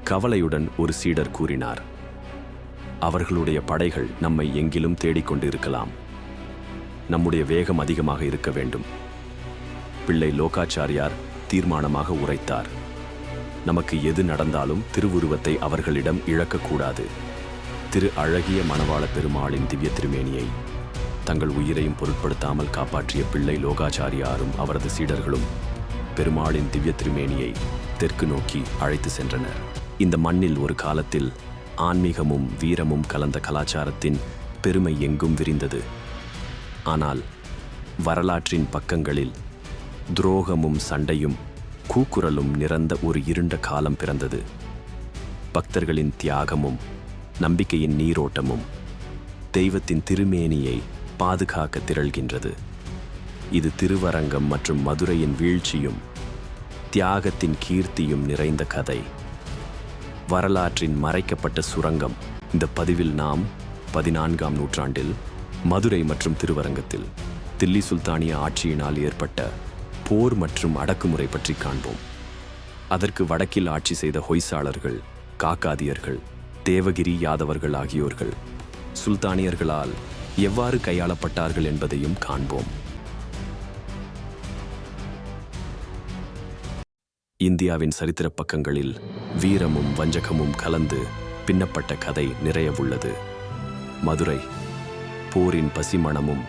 கவலையுடன் ஒரு சீடர் கூறினார், அவர்களுடைய படைகள் நம்மை எங்கிலும் தேடிக்கொண்டு இருக்கலாம். நம்முடைய வேகம் அதிகமாக இருக்க வேண்டும். பிள்ளை லோகாச்சாரியார் தீர்மானமாக உரைத்தார், நமக்கு எது நடந்தாலும் திருவுருவத்தை அவர்களிடம் இழக்கக்கூடாது. திரு அழகிய மணவாள பெருமாளின் திவ்ய திருமேனியை தங்கள் உயிரையும் பொருட்படுத்தாமல் காப்பாற்றிய பிள்ளை லோகாச்சாரியாரும் அவரது சீடர்களும் பெருமாளின் திவ்ய திருமேனியை தெற்கு நோக்கி அழைத்து சென்றனர். இந்த மண்ணில் ஒரு காலத்தில் ஆன்மீகமும் வீரமும் கலந்த கலாச்சாரத்தின் பெருமை எங்கும் விரிந்தது. ஆனால் வரலாற்றின் பக்கங்களில் துரோகமும் சண்டையும் கூக்குரலும் நிறந்த ஒரு இருண்ட காலம் பிறந்தது. பக்தர்களின் தியாகமும் நம்பிக்கையின் நீரோட்டமும் தெய்வத்தின் திருமேனியை பாதுகாக்க திரள்கின்றது. இது திருவரங்கம் மற்றும் மதுரையின் வீழ்ச்சியும் தியாகத்தின் கீர்த்தியும் நிறைந்த கதை. வரலாற்றின் மறைக்கப்பட்ட சுரங்கம். இந்த பதிவில் நாம் 14ஆம் நூற்றாண்டில் மதுரை மற்றும் திருவரங்கத்தில் தில்லி சுல்தானிய ஆட்சியினால் ஏற்பட்ட போர் மற்றும் அடக்குமுறை பற்றி காண்போம். அதற்கு வடக்கில் ஆட்சி செய்த ஹொய்சாளர்கள், காக்காதியர்கள், தேவகிரி யாதவர்கள் ஆகியோர்கள் சுல்தானியர்களால் எவ்வாறு கையாளப்பட்டார்கள் என்பதையும் காண்போம். இந்தியாவின் சரித்திர பக்கங்களில் வீரமும் வஞ்சகமும் கலந்து பின்னப்பட்ட கதை நிறைய உள்ளது. மதுரை போரின் பசிமணமும்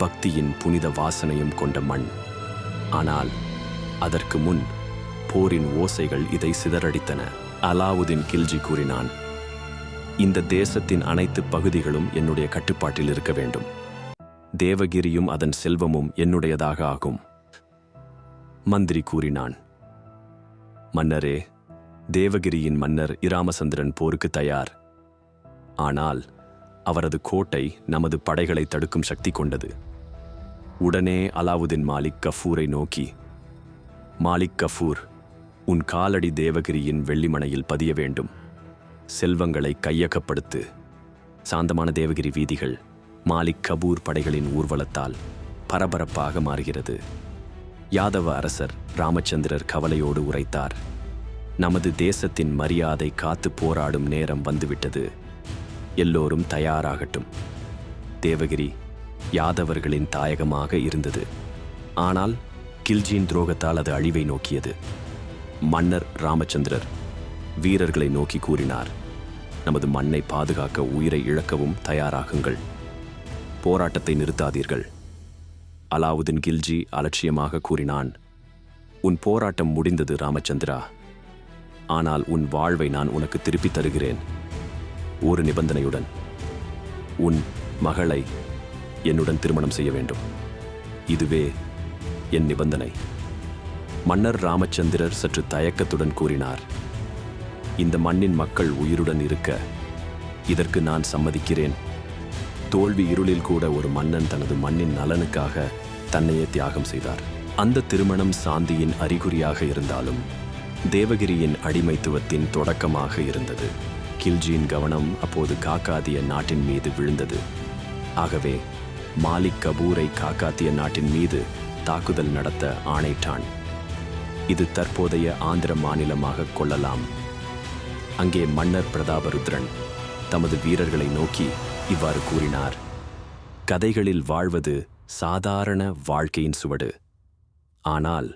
பக்தியின் புனித வாசனையும் கொண்ட மண். ஆனால் அதற்கு முன் போரின் ஓசைகள் இதை சிதறடித்தன. அலாவுதீன் கில்ஜி கூறினான், இந்த தேசத்தின் அனைத்து பகுதிகளும் என்னுடைய கட்டுப்பாட்டில் இருக்க வேண்டும். தேவகிரியும் அதன் செல்வமும் என்னுடையதாக ஆகும். மந்திரி கூறினான், மன்னரே, தேவகிரியின் மன்னர் இராமசந்திரன் போருக்கு தயார். ஆனால் அவரது கோட்டை நமது படைகளை தடுக்கும் சக்தி கொண்டது. உடனே அலாவுதீன் மாலிக் கஃபூரை நோக்கி, மாலிக் கஃபூர், உன் காலடி தேவகிரியின் வெள்ளிமனையில் பதிய வேண்டும். செல்வங்களை கையகப்படுத்து. சாந்தமான தேவகிரி வீதிகள் மாலிக் கபூர் படைகளின் ஊர்வலத்தால் பரபரப்பாக மாறுகிறது. யாதவ அரசர் ராமச்சந்திரர் கவலையோடு உரைத்தார், நமது தேசத்தின் மரியாதை காத்து போராடும் நேரம் வந்துவிட்டது. எல்லோரும் தயாராகட்டும். தேவகிரி யாதவர்களின் தாயகமாக இருந்தது. ஆனால் கில்ஜியின் துரோகத்தால் அது அழிவை நோக்கியது. மன்னர் ராமச்சந்திரர் வீரர்களை நோக்கி கூறினார், நமது மண்ணை பாதுகாக்க உயிரை இழக்கவும் தயாராகுங்கள். போராட்டத்தை நிறுத்தாதீர்கள். அலாவுதீன் கில்ஜி அலட்சியமாக கூறினான், உன் போராட்டம் முடிந்தது ராமச்சந்திரா. ஆனால் உன் வாழ்வை நான் உனக்கு திருப்பித் தருகிறேன். ஒரு நிபந்தனையுடன். உன் மகளை என்னுடன் திருமணம் செய்ய வேண்டும். இதுவே என் நிபந்தனை. மன்னர் ராமச்சந்திரர் சற்று தயக்கத்துடன் கூறினார், இந்த மண்ணின் மக்கள் உயிருடன் இருக்க இதற்கு நான் சம்மதிக்கிறேன். தோல்வி இருளில் கூட ஒரு மன்னன் தனது மண்ணின் நலனுக்காக தன்னையே தியாகம் செய்தார். அந்த திருமணம் சாந்தியின் அறிகுறியாக இருந்தாலும் தேவகிரியின் அடிமைத்துவத்தின் தொடக்கமாக இருந்தது. கில்ஜியின் கவனம் அப்போது காக்காதிய நாட்டின் மீது விழுந்தது. ஆகவே மாலிக் கபூரை காக்காத்திய நாட்டின் மீது தாக்குதல் நடத்த ஆணையிட்டான். இது தற்போதைய ஆந்திர மாநிலமாக கொள்ளலாம். அங்கே மன்னர் பிரதாபருத்ரன் தமது வீரர்களை நோக்கி இவ்வாறு கூறினார், கதைகளில் வாழ்வது சாதாரண வாழ்க்கையின் சுவடு. ஆனால்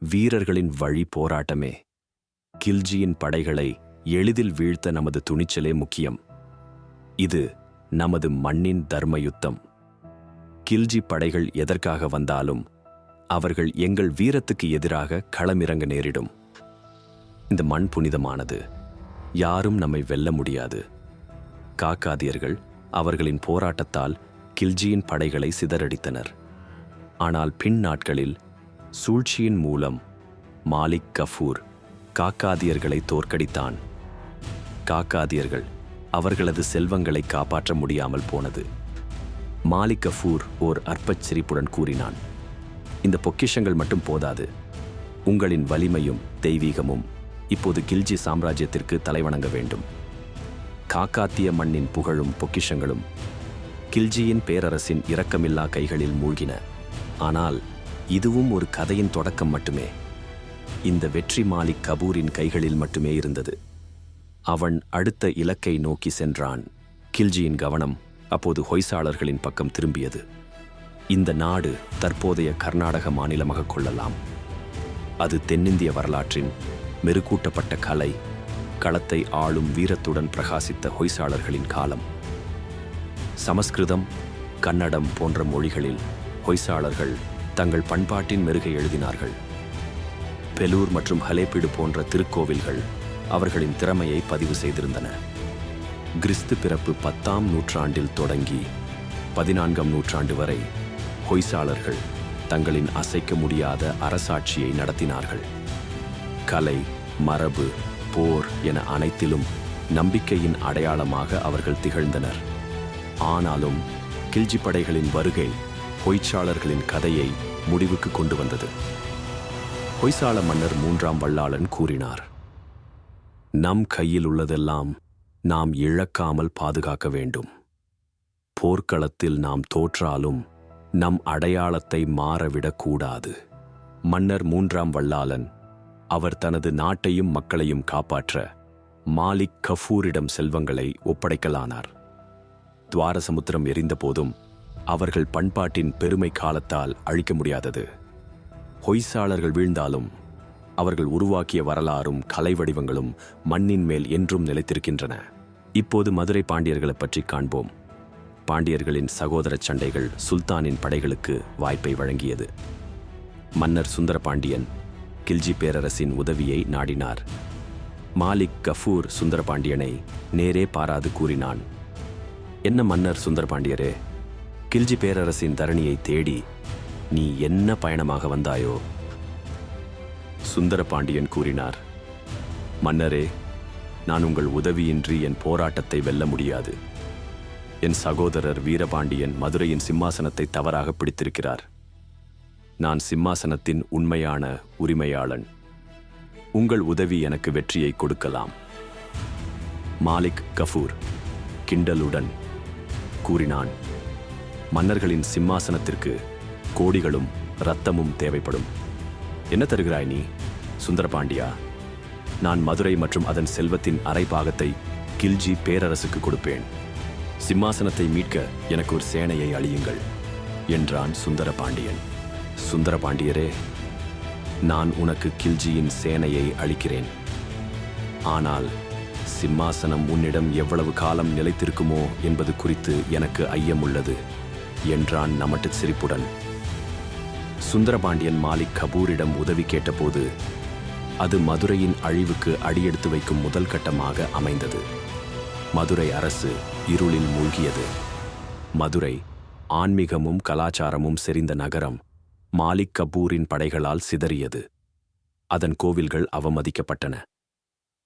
வீரர்களின் வழி போராட்டமே. கில்ஜியின் படைகளை எளிதில் வீழ்த்த நமது துணிச்சலே முக்கியம். இது நமது மண்ணின் தர்ம யுத்தம். கில்ஜி படைகள் எதற்காக வந்தாலும் அவர்கள் எங்கள் வீரத்துக்கு எதிராக களமிறங்க நேரிடும். இந்த மண் புனிதமானது. யாரும் நம்மை வெல்ல முடியாது. காக்காதியர்கள் அவர்களின் போராட்டத்தால் கில்ஜியின் படைகளை சிதறடித்தனர். ஆனால் பின் நாட்களில் சூழ்ச்சியின் மூலம் மாலிக் கஃபூர் காக்காதியர்களை தோற்கடித்தான். காக்காதியர்கள் அவர்களது செல்வங்களை காப்பாற்ற முடியாமல் போனது. மாலிக் கஃபூர் ஓர் அற்பச் சிரிப்புடன் கூறினான், இந்த பொக்கிஷங்கள் மட்டும் போதாது. உங்களின் வலிமையும் தெய்வீகமும் இப்போது கில்ஜி சாம்ராஜ்யத்திற்கு தலைவணங்க வேண்டும். காக்காத்திய மண்ணின் புகழும் பொக்கிஷங்களும் கில்ஜியின் பேரரசின் இரக்கமில்லா கைகளில் மூழ்கின. ஆனால் இதுவும் ஒரு கதையின் தொடக்கம் மட்டுமே. இந்த வெற்றி மாலிக் கபூரின் கைகளில் மட்டுமே இருந்தது. அவன் அடுத்த இலக்கை நோக்கி சென்றான். கில்ஜியின் கவனம் அப்போது ஹொய்சாளர்களின் பக்கம் திரும்பியது. இந்த நாடு தற்போதைய கர்நாடக மாநிலமாக கொள்ளலாம். அது தென்னிந்திய வரலாற்றின் மெருகூட்டப்பட்ட கலை களத்தை ஆளும் வீரத்துடன் பிரகாசித்த ஹொய்சாளர்களின் காலம். சமஸ்கிருதம், கன்னடம் போன்ற மொழிகளில் ஹொய்சாளர்கள் தங்கள் பண்பாட்டின் மெருகை எழுதினார்கள். பெலூர் மற்றும் ஹலேபிடு போன்ற திருக்கோவில்கள் அவர்களின் திறமையை பதிவு செய்திருந்தன. கிறிஸ்து பிறப்பு 10ஆம் நூற்றாண்டில் தொடங்கி 14ஆம் நூற்றாண்டு வரை ஹொய்சாளர்கள் தங்களின் அசைக்க முடியாத அரசாட்சியை நடத்தினார்கள். கலை, மரபு, போர் என அனைத்திலும் நம்பிக்கையின் அடையாளமாக அவர்கள் திகழ்ந்தனர். ஆனாலும் கில்ஜி படைகளின் வருகை ஹொய்சாளர்களின் கதையை முடிவுக்கு கொண்டு வந்தது. ஹொய்சாள மன்னர் 3ஆம் வல்லாளன் கூறினார், நம் கையில் உள்ளதெல்லாம் நாம் இழக்காமல் பாதுகாக்க வேண்டும். போர்க்களத்தில் நாம் தோற்றாலும் நம் அடையாளத்தை மாறவிடக்கூடாது. மன்னர் 3ஆம் வல்லாளன் அவர் தனது நாட்டையும் மக்களையும் காப்பாற்ற மாலிக் கஃபூரிடம் செல்வங்களை ஒப்படைக்கலானார். துவாரசமுத்திரம் எரிந்த போதும் அவர்கள் பண்பாட்டின் பெருமை காலத்தால் அழிக்க முடியாதது. ஹொய்சாளர்கள் வீழ்ந்தாலும் அவர்கள் உருவாக்கிய வரலாறும் கலை வடிவங்களும் மண்ணின் மேல் என்றும் நிலைத்திருக்கின்றன. இப்போது மதுரை பாண்டியர்களை பற்றி காண்போம். பாண்டியர்களின் சகோதர சண்டைகள் சுல்தானின் படைகளுக்கு வாய்ப்பை வழங்கியது. மன்னர் சுந்தரபாண்டியன் கில்ஜி பேரரசின் உதவியை நாடினார். மாலிக் கஃபூர் சுந்தரபாண்டியனை நேரே பாராது கூறினான், என்ன மன்னர் சுந்தரபாண்டியரே, கில்ஜி பேரரசின் தரணியை தேடி நீ என்ன பயணமாக வந்தாயோ? சுந்தரபாண்டியன் கூறினார், மன்னரே, நான் உங்கள் உதவியின்றி என் போராட்டத்தை வெல்ல முடியாது. என் சகோதரர் வீரபாண்டியன் மதுரையின் சிம்மாசனத்தை தவறாக பிடித்திருக்கிறார். நான் சிம்மாசனத்தின் உண்மையான உரிமையாளன். உங்கள் உதவி எனக்கு வெற்றியை கொடுக்கலாம். மாலிக் கஃபூர் கிண்டலுடன் கூறினான், மன்னர்களின் சிம்மாசனத்திற்கு கோடிகளும் இரத்தமும் தேவைப்படும். என்ன தருகிறாய் நீ சுந்தரபாண்டியா? நான் மதுரை மற்றும் அதன் செல்வத்தின் அரை பாகத்தை கில்ஜி பேரரசுக்கு கொடுப்பேன். சிம்மாசனத்தை மீட்க எனக்கு ஒரு சேனையை அழியுங்கள் என்றான் சுந்தரபாண்டியன். சுந்தரபாண்டியரே, நான் உனக்கு கில்ஜியின் சேனையை அளிக்கிறேன். ஆனால் சிம்மாசனம் உன்னிடம் எவ்வளவு காலம் நிலைத்திருக்குமோ என்பது குறித்து எனக்கு ஐயம் உள்ளது என்றான் நமட்டு சிரிப்புடன். சுந்தரபாண்டியன் மாலிக் கபூரிடம் உதவி கேட்டபோது அது மதுரையின் அழிவுக்கு அடியெடுத்து வைக்கும் முதல் கட்டமாக அமைந்தது. மதுரை அரசு இருளில் மூழ்கியது. மதுரை ஆன்மீகமும் கலாச்சாரமும் செறிந்த நகரம் மாலிக் கபூரின் படைகளால் சிதறியது. அதன் கோவில்கள் அவமதிக்கப்பட்டன.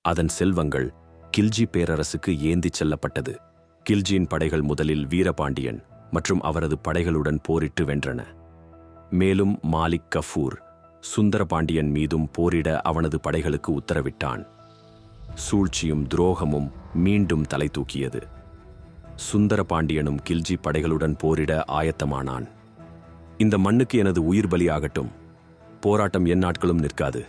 அதன் செல்வங்கள் கில்ஜி பேரரசுக்கு ஏந்திச் செல்லப்பட்டது. கில்ஜியின் படைகள் முதலில் வீரபாண்டியன் மற்றும் அவரது படைகளுடன் போரிட்டு வென்றன. மேலும் மாலிக் கஃபூர் சுந்தரபாண்டியன் மீதும் போரிட அவனது படைகளுக்கு உத்தரவிட்டான். சூழ்ச்சியும் துரோகமும் மீண்டும் தலை தூக்கியது. சுந்தரபாண்டியனும் கில்ஜி படைகளுடன் போரிட ஆயத்தமானான். இந்த மண்ணுக்கு எனது உயிர் பலியாகட்டும், போராட்டம் என் நாட்களும் நிற்காது.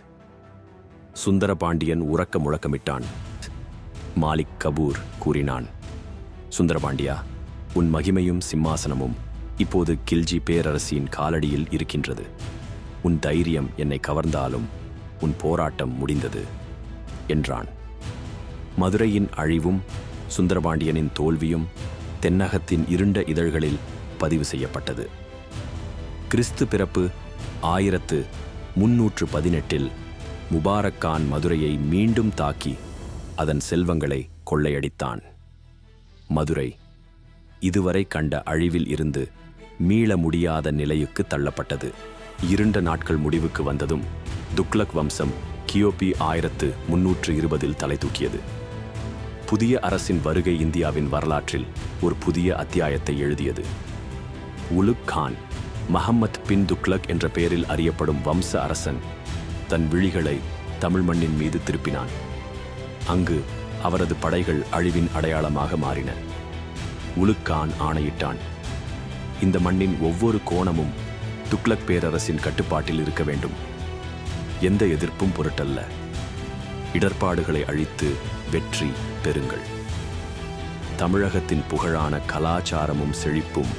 சுந்தரபாண்டியன் உரக்க முழக்கமிட்டான். மாலிக் கபூர் கூறினான், சுந்தரபாண்டியா, உன் மகிமையும் சிம்மாசனமும் இப்போது கில்ஜி பேரரசின் காலடியில் இருக்கின்றது. உன் தைரியம் என்னை கவர்ந்தாலும் உன் போராட்டம் முடிந்தது என்றான். மதுரையின் அழிவும் சுந்தரபாண்டியனின் தோல்வியும் தென்னகத்தின் இருண்ட இதழ்களில் பதிவு செய்யப்பட்டது. கிறிஸ்து பிறப்பு 1318 முபாரக் கான் மதுரையை மீண்டும் தாக்கி அதன் செல்வங்களை கொள்ளையடித்தான். மதுரை இதுவரை கண்ட அழிவில் இருந்து மீள முடியாத நிலைக்கு தள்ளப்பட்டது. இருண்ட நாட்கள் முடிவுக்கு வந்ததும் துக்ளக் வம்சம் கியோபி 1320 தலை தூக்கியது. புதிய அரசின் வருகை இந்தியாவின் வரலாற்றில் ஒரு புதிய அத்தியாயத்தை எழுதியது. உலுக் கான், மஹம்மத் பின் துக்ளக் என்ற பெயரில் அறியப்படும் வம்ச அரசன் தன் விழிகளை தமிழ் மண்ணின் மீது திருப்பினான். அங்கு அவரது படைகள் அழிவின் அடையாளமாக மாறின. உலுக் கான் ஆணையிட்டான், இந்த மண்ணின் ஒவ்வொரு கோணமும் துக்ளக் பேரரசின் கட்டுப்பாட்டில் இருக்க வேண்டும். எந்த எதிர்ப்பும் பொருட்டல்ல. இடர்பாடுகளை அழித்து வெற்றி பெறுங்கள். தமிழகத்தின் புகழான கலாச்சாரமும் செழிப்பும்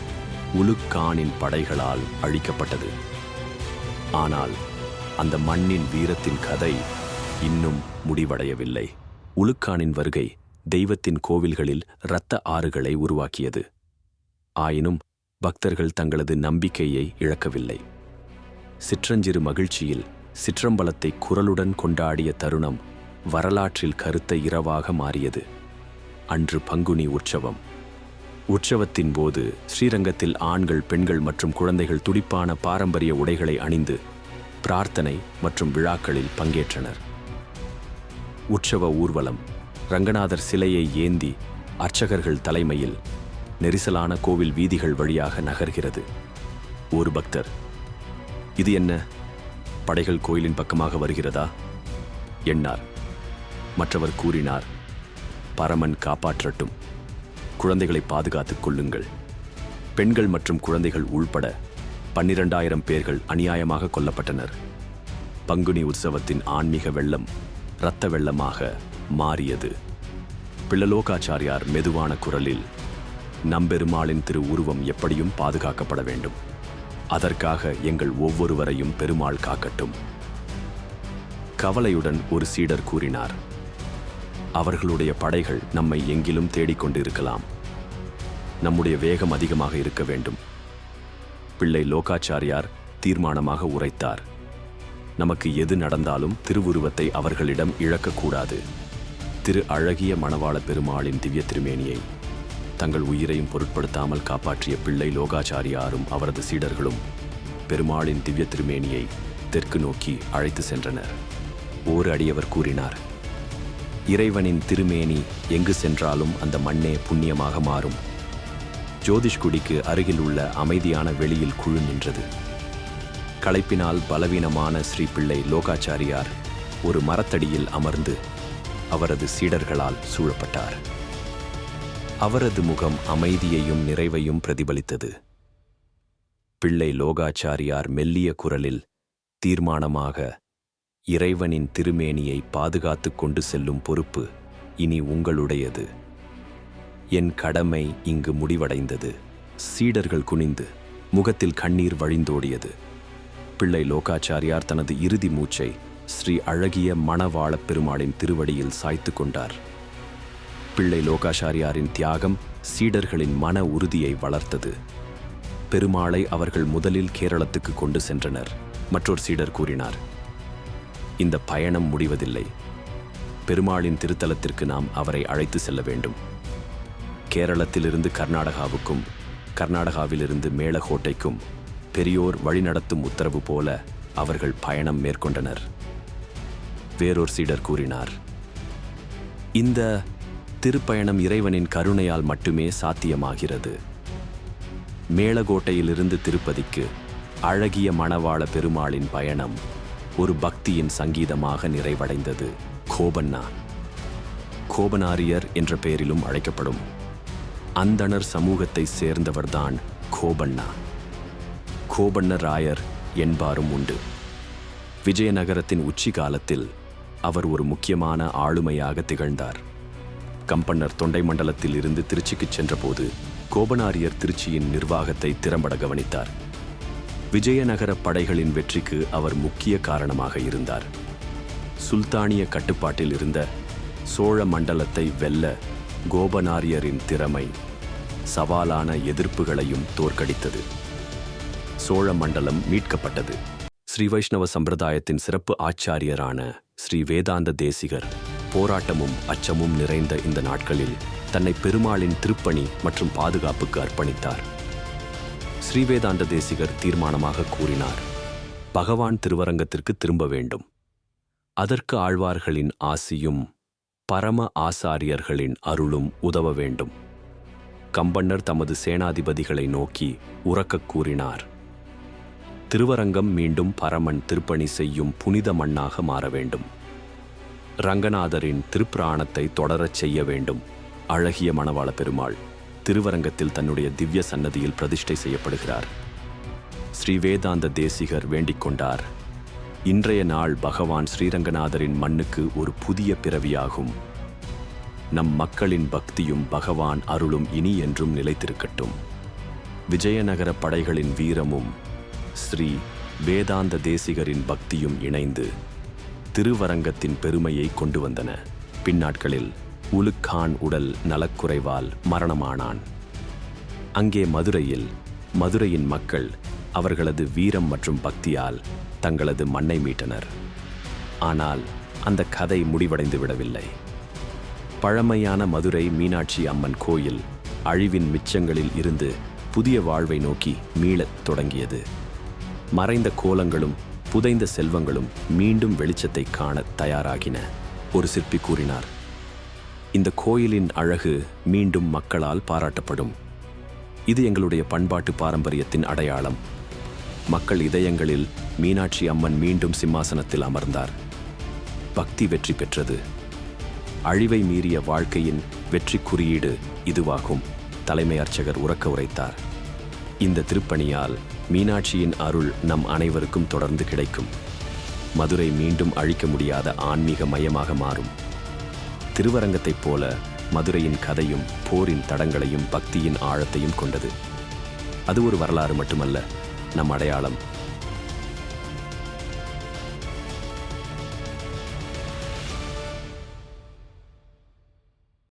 உலுக்கானின் படைகளால் அழிக்கப்பட்டது. ஆனால் அந்த மண்ணின் வீரத்தின் கதை இன்னும் முடிவடையவில்லை. உலுக்கானின் வருகை தெய்வத்தின் கோவில்களில் இரத்த ஆறுகளை உருவாக்கியது. ஆயினும் பக்தர்கள் தங்களது நம்பிக்கையை இழக்கவில்லை. சிற்றஞ்சிறு மகிழ்ச்சியில் சிற்றம்பலத்தை குரலுடன் கொண்டாடிய தருணம் வரலாற்றில் கருத்த இரவாக மாறியது. அன்று பங்குனி உற்சவம். உற்சவத்தின் போது ஸ்ரீரங்கத்தில் ஆண்கள், பெண்கள் மற்றும் குழந்தைகள் துடிப்பான பாரம்பரிய உடைகளை அணிந்து பிரார்த்தனை மற்றும் விழாக்களில் பங்கேற்றனர். உற்சவ ஊர்வலம் ரங்கநாதர் சிலையை ஏந்தி அர்ச்சகர்கள் தலைமையில் நெரிசலான கோவில் வீதிகள் வழியாக நகர்கிறது. ஒரு பக்தர், இது என்ன, படைகள் கோயிலின் பக்கமாக வருகிறதா எண்ணார். மற்றவர் கூறினார், பரமன் காப்பாற்றட்டும், குழந்தைகளை பாதுகாத்துக் கொள்ளுங்கள். பெண்கள் மற்றும் குழந்தைகள் உள்பட 12,000 பேர்கள் அநியாயமாக கொல்லப்பட்டனர். பங்குனி உற்சவத்தின் ஆன்மீக வெள்ளம் இரத்த வெள்ளமாக மாறியது. பிள்ளலோகாச்சாரியார் மெதுவான குரலில், நம்பெருமாளின் திரு உருவம் எப்படியும் பாதுகாக்கப்பட வேண்டும். அதற்காக எங்கள் ஒவ்வொருவரையும் பெருமாள் காக்கட்டும். கவலையுடன் ஒரு சீடர் கூறினார், அவர்களுடைய படைகள் நம்மை எங்கிலும் தேடிக்கொண்டிருக்கலாம். நம்முடைய வேகம் அதிகமாக இருக்க வேண்டும். பிள்ளை லோகாச்சாரியார் தீர்மானமாக உரைத்தார், நமக்கு எது நடந்தாலும் திருவுருவத்தை அவர்களிடம் இழக்கக்கூடாது. திரு அழகிய மணவாள பெருமாளின் திவ்ய திருமேனியை தங்கள் உயிரையும் பொருட்படுத்தாமல் காப்பாற்றிய பிள்ளை லோகாச்சாரியாரும் அவரது சீடர்களும் பெருமாளின் திவ்ய திருமேனியை தெற்கு நோக்கி அழைத்து சென்றனர். ஓர் அடியவர் கூறினார், இறைவனின் திருமேனி எங்கு சென்றாலும் அந்த மண்ணே புண்ணியமாக மாறும். ஜோதிஷ்குடிக்கு அருகில் உள்ள அமைதியான வெளியில் குழு நின்றது. களைப்பினால் பலவீனமான ஸ்ரீ பிள்ளை லோகாச்சாரியார் ஒரு மரத்தடியில் அமர்ந்து அவரது சீடர்களால் சூழப்பட்டார். அவரது முகம் அமைதியையும் நிறைவையும் பிரதிபலித்தது. பிள்ளை லோகாச்சாரியார் மெல்லிய குரலில் தீர்மானமாக, இறைவனின் திருமேனியை பாதுகாத்து கொண்டு செல்லும் பொறுப்பு இனி உங்களுடையது. என் கடமை இங்கு முடிவடைந்தது. சீடர்கள் குனிந்து முகத்தில் கண்ணீர் வழிந்தோடியது. பிள்ளை லோகாச்சாரியார் தனது இறுதி மூச்சை ஸ்ரீ அழகிய மணவாள பெருமாளின் திருவடியில் சாய்த்து கொண்டார். பிள்ளை லோகாச்சாரியாரின் தியாகம் சீடர்களின் மன உறுதியை வளர்த்தது. பெருமாளை அவர்கள் முதலில் கேரளத்துக்கு கொண்டு சென்றனர். மற்றொரு சீடர் கூறினார், இந்த பயணம் முடிவதில்லை. பெருமாளின் திருத்தலத்திற்கு நாம் அவரை அழைத்து செல்ல வேண்டும். கேரளத்திலிருந்து கர்நாடகாவுக்கும், கர்நாடகாவிலிருந்து மேலகோட்டைக்கும் பெரியோர் வழிநடத்தும் உத்தரவு போல அவர்கள் பயணம் மேற்கொண்டனர். வேறொரு சீடர் கூறினார், இந்த திருப்பயணம் இறைவனின் கருணையால் மட்டுமே சாத்தியமாகிறது. மேலகோட்டையிலிருந்து திருப்பதிக்கு அழகிய மணவாள பெருமாளின் பயணம் ஒரு பக்தியின் சங்கீதமாக நிறைவடைந்தது. கோபண்ணா, கோபனாரியர் என்ற பெயரிலும் அழைக்கப்படும் அந்தணர் சமூகத்தை சேர்ந்தவர்தான் கோபண்ணா. கோபண்ணராயர் என்பாரும் உண்டு. விஜயநகரத்தின் உச்சி காலத்தில் அவர் ஒரு முக்கியமான ஆளுமையாக திகழ்ந்தார். கம்பண்ணர் தொண்டை மண்டலத்தில் இருந்து திருச்சிக்கு சென்றபோது கோபனாரியர் திருச்சியின் நிர்வாகத்தை திறம்பட கவனித்தார். விஜயநகர படைகளின் வெற்றிக்கு அவர் முக்கிய காரணமாக இருந்தார். சுல்தானிய கட்டுப்பாட்டில் இருந்த சோழ மண்டலத்தை வெல்ல கோபனாரியரின் திறமை சவாலான எதிர்ப்புகளையும் தோற்கடித்தது. சோழ மண்டலம் மீட்கப்பட்டது. ஸ்ரீ வைஷ்ணவ சம்பிரதாயத்தின் சிறப்பு ஆச்சாரியரான ஸ்ரீ வேதாந்த தேசிகர் போராட்டமும் அச்சமும் நிறைந்த இந்த நாட்களில் தன்னை பெருமாளின் திருப்பணி மற்றும் பாதுகாப்புக்கு அர்ப்பணித்தார். ஸ்ரீவேதாந்த தேசிகர் தீர்மானமாக கூறினார், பகவான் திருவரங்கத்திற்கு திரும்ப வேண்டும். அதற்கு ஆழ்வார்களின் ஆசியும் பரம ஆசாரியர்களின் அருளும் உதவ வேண்டும். கம்பண்ணர் தமது சேனாதிபதிகளை நோக்கி உரக்கக் கூறினார், திருவரங்கம் மீண்டும் பரமன் திருப்பணி செய்யும் புனித மண்ணாக மாற வேண்டும். ரங்கநாதரின் திருப்பிராணத்தை தொடரச் செய்ய வேண்டும். அழகிய மணவாள பெருமாள் திருவரங்கத்தில் தன்னுடைய திவ்ய சன்னதியில் பிரதிஷ்டை செய்யப்படுகிறார். ஸ்ரீவேதாந்த தேசிகர் வேண்டிக் கொண்டார், இன்றைய நாள் பகவான் ஸ்ரீரங்கநாதரின் மண்ணுக்கு ஒரு புதிய பிறவியாகும். நம் மக்களின் பக்தியும் பகவான் அருளும் இனி என்றும் நிலைத்திருக்கட்டும். விஜயநகர படைகளின் வீரமும் ஸ்ரீ வேதாந்த தேசிகரின் பக்தியும் இணைந்து திருவரங்கத்தின் பெருமையை கொண்டு வந்தன. பின்னாட்களில் உலுக் கான் உடல் நலக்குறைவால் மரணமானான். அங்கே மதுரையின் மக்கள் அவர்களது வீரம் மற்றும் பக்தியால் தங்களது மண்ணை மீட்டனர். ஆனால் அந்த கதை முடிவடைந்து விடவில்லை. பழமையான மதுரை மீனாட்சி அம்மன் கோயில் அழிவின் மிச்சங்களில் இருந்து புதிய வாழ்வை நோக்கி மீளத் தொடங்கியது. மறைந்த கோலங்களும் புதைந்த செல்வங்களும் மீண்டும் வெளிச்சத்தை காண தயாராகின. ஒரு சிற்பி கூறினார், இந்த கோயிலின் அழகு மீண்டும் மக்களால் பாராட்டப்படும். இது எங்களுடைய பண்பாட்டு பாரம்பரியத்தின் அடையாளம். மக்கள் இதயங்களில் மீனாட்சி அம்மன் மீண்டும் சிம்மாசனத்தில் அமர்ந்தார். பக்தி வெற்றி பெற்றது. அழிவை மீறிய வாழ்க்கையின் வெற்றி குறியீடு இதுவாகும். தலைமை அர்ச்சகர் உரக்க உரைத்தார். இந்த திருப்பணியால் மீனாட்சியின் அருள் நம் அனைவருக்கும் தொடர்ந்து கிடைக்கும். மதுரை மீண்டும் அழிக்க முடியாத ஆன்மீக மையமாக மாறும். திருவரங்கத்தைப் போல மதுரையின் கதையும் போரின் தடங்களையும் பக்தியின் ஆழத்தையும் கொண்டது. அது ஒரு வரலாறு மட்டுமல்ல, நம் அடையாளம்.